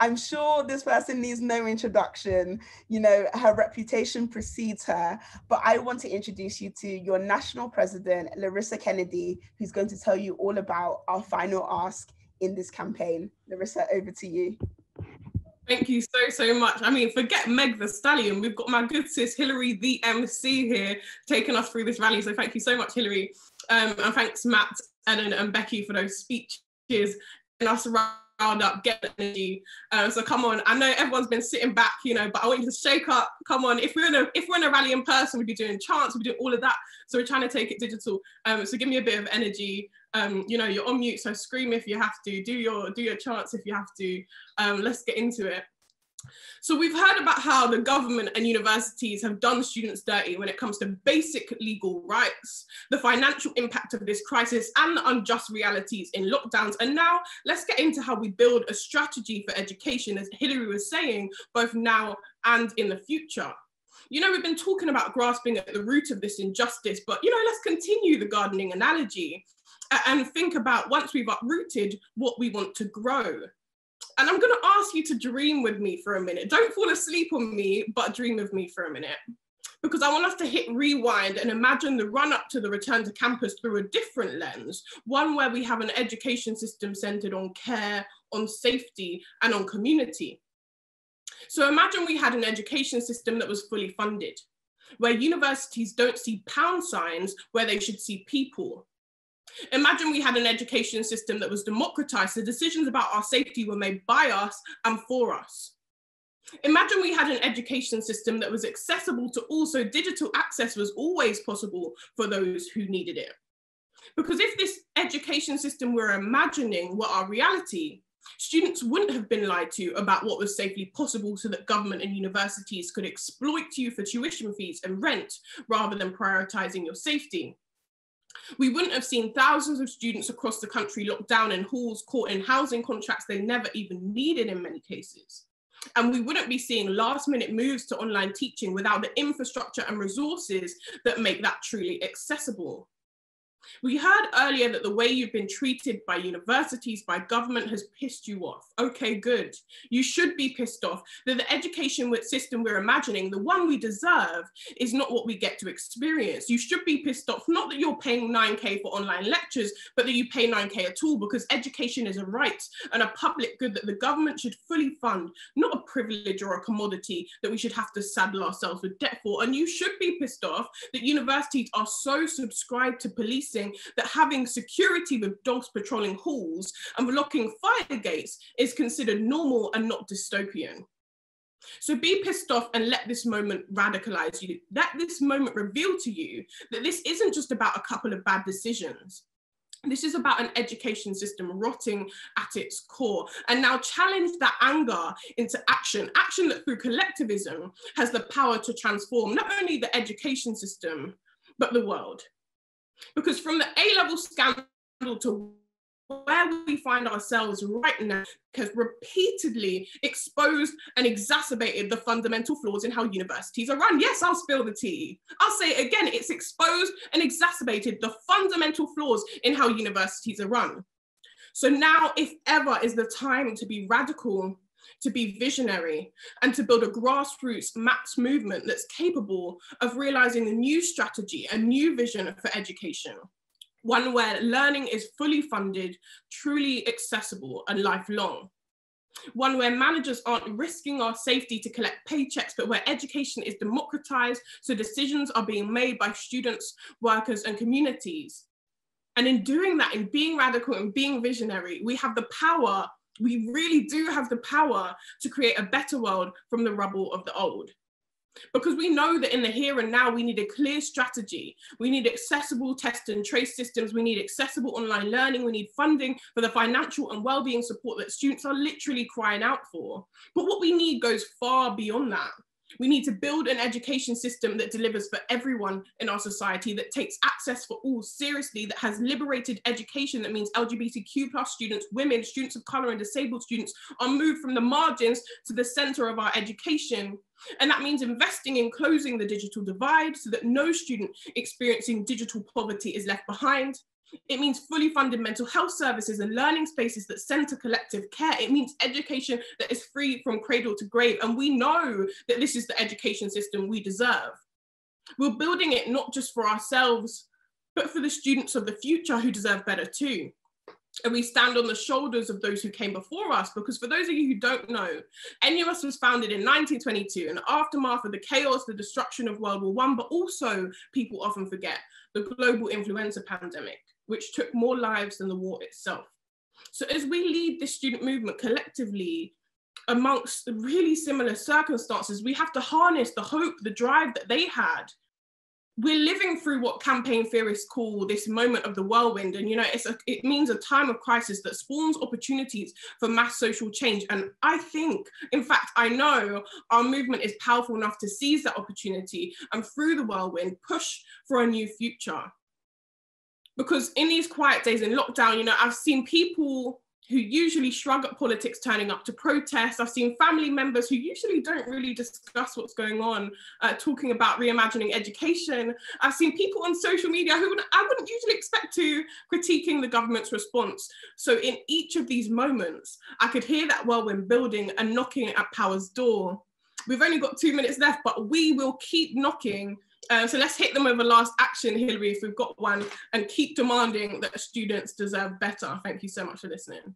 I'm sure this person needs no introduction. You know, her reputation precedes her, but I want to introduce you to your national president, Larissa Kennedy, who's going to tell you all about our final ask in this campaign. Larissa, over to you. Thank you so much. I mean, forget Meg the Stallion. We've got my good sis, Hilary, the MC here, taking us through this rally. So thank you so much, Hilary. And thanks, Matt, Ellen, and Becky for those speeches and us riled up, get the energy. So come on, I know everyone's been sitting back, you know, but I want you to shake up. Come on, if we're in a rally in person, we'd be doing chants, we'd be doing all of that. So we're trying to take it digital. So give me a bit of energy. You know, you're on mute, so scream if you have to. Do your chants if you have to. Let's get into it. So we've heard about how the government and universities have done students dirty when it comes to basic legal rights, the financial impact of this crisis and the unjust realities in lockdowns. And now let's get into how we build a strategy for education, as Hilary was saying, both now and in the future. You know, we've been talking about grasping at the root of this injustice, but, you know, let's continue the gardening analogy and think about, once we've uprooted, what we want to grow. And I'm going to ask you to dream with me for a minute. Don't fall asleep on me, but dream with me for a minute. Because I want us to hit rewind and imagine the run up to the return to campus through a different lens, one where we have an education system centered on care, on safety, and on community. So imagine we had an education system that was fully funded, where universities don't see pound signs where they should see people. Imagine we had an education system that was democratized, so decisions about our safety were made by us and for us. Imagine we had an education system that was accessible to all, so digital access was always possible for those who needed it. Because if this education system we're imagining were our reality, students wouldn't have been lied to about what was safely possible, so that government and universities could exploit you for tuition fees and rent rather than prioritizing your safety. We wouldn't have seen thousands of students across the country locked down in halls, caught in housing contracts they never even needed in many cases. And we wouldn't be seeing last-minute moves to online teaching without the infrastructure and resources that make that truly accessible. We heard earlier that the way you've been treated by universities, by government, has pissed you off. Okay, good. You should be pissed off that the education system we're imagining, the one we deserve, is not what we get to experience. You should be pissed off, not that you're paying 9K for online lectures, but that you pay 9K at all, because education is a right and a public good that the government should fully fund, not a privilege or a commodity that we should have to saddle ourselves with debt for. And you should be pissed off that universities are so subscribed to policing that having security with dogs patrolling halls and blocking fire gates is considered normal and not dystopian. So be pissed off and let this moment radicalize you. Let this moment reveal to you that this isn't just about a couple of bad decisions. This is about an education system rotting at its core. And now challenge that anger into action, action that through collectivism has the power to transform not only the education system, but the world. Because from the A-level scandal to where we find ourselves right now has repeatedly exposed and exacerbated the fundamental flaws in how universities are run. Yes, I'll spill the tea. I'll say it again, it's exposed and exacerbated the fundamental flaws in how universities are run. So now, if ever, is the time to be radical, to be visionary, and to build a grassroots mass movement that's capable of realizing a new strategy, a new vision for education. One where learning is fully funded, truly accessible and lifelong. One where managers aren't risking our safety to collect paychecks, but where education is democratized, so decisions are being made by students, workers, and communities. And in doing that, in being radical and being visionary, we have the power, we really do have the power to create a better world from the rubble of the old. Because we know that in the here and now, we need a clear strategy. We need accessible test and trace systems. We need accessible online learning. We need funding for the financial and well-being support that students are literally crying out for. But what we need goes far beyond that. We need to build an education system that delivers for everyone in our society, that takes access for all seriously, that has liberated education. That means LGBTQ+ students, women, students of color, and disabled students are moved from the margins to the center of our education. And that means investing in closing the digital divide so that no student experiencing digital poverty is left behind. It means fully funded mental health services and learning spaces that centre collective care. It means education that is free from cradle to grave. And we know that this is the education system we deserve. We're building it not just for ourselves, but for the students of the future who deserve better too. And we stand on the shoulders of those who came before us, because for those of you who don't know, NUS was founded in 1922 in the aftermath of the chaos, the destruction of World War I, but also, people often forget, the global influenza pandemic, which took more lives than the war itself. So as we lead this student movement collectively amongst really similar circumstances, we have to harness the hope, the drive that they had. We're living through what campaign theorists call this moment of the whirlwind. And, you know, it means a time of crisis that spawns opportunities for mass social change. And I think, in fact, I know our movement is powerful enough to seize that opportunity and through the whirlwind, push for a new future. Because in these quiet days in lockdown, you know, I've seen people who usually shrug at politics turning up to protest. I've seen family members who usually don't really discuss what's going on, talking about reimagining education. I've seen people on social media who I wouldn't usually expect to, critiquing the government's response. So in each of these moments, I could hear that whirlwind building and knocking at power's door. We've only got 2 minutes left, but we will keep knocking. So let's hit them with a last action, Hilary, if we've got one, and keep demanding that students deserve better. Thank you so much for listening.